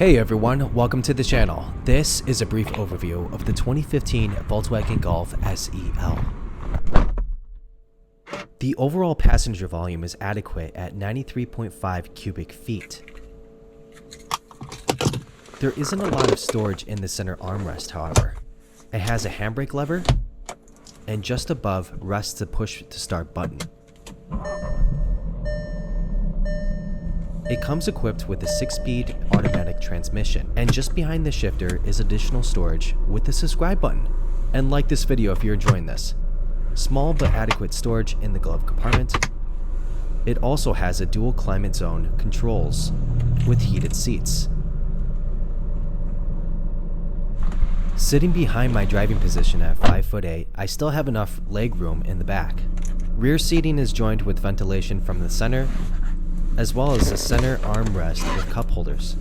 Hey everyone, welcome to the channel. This is a brief overview of the 2015 Volkswagen Golf SEL. The overall passenger volume is adequate at 93.5 cubic feet. There isn't a lot of storage in the center armrest, however. It has a handbrake lever, and just above rests the push to start button. It comes equipped with a 6-speed automatic transmission, and just behind the shifter is additional storage with the subscribe button. And like this video if you're enjoying this. Small but adequate storage in the glove compartment. It also has a dual climate zone controls with heated seats. Sitting behind my driving position at 5'8", I still have enough leg room in the back. Rear seating is joined with ventilation from the center, as well as a center armrest with cup holders.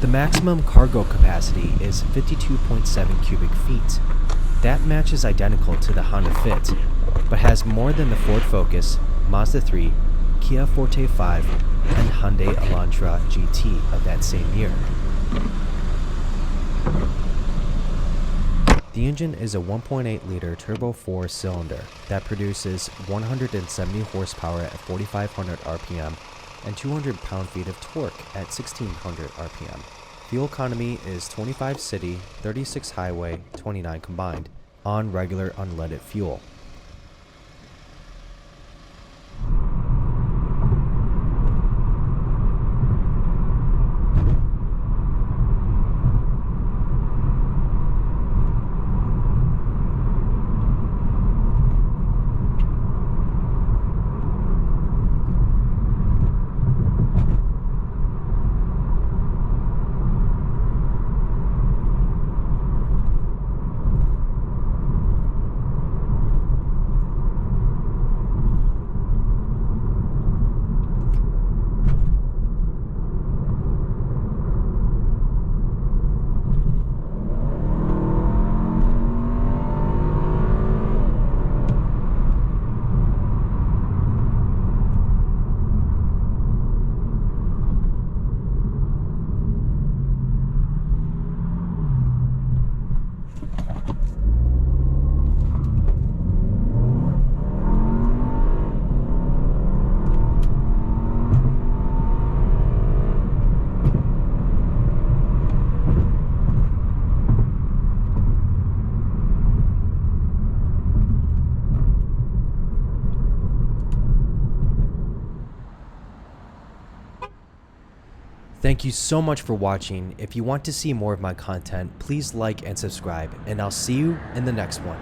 The maximum cargo capacity is 52.7 cubic feet. That matches identical to the Honda Fit, but has more than the Ford Focus, Mazda 3, Kia Forte 5, and Hyundai Elantra GT of that same year. The engine is a 1.8-liter turbo 4-cylinder that produces 170 horsepower at 4,500 RPM and 200 pound-feet of torque at 1,600 RPM. Fuel economy is 25 city, 36 highway, 29 combined on regular unleaded fuel. Thank you so much for watching. If you want to see more of my content, please like and subscribe, and I'll see you in the next one.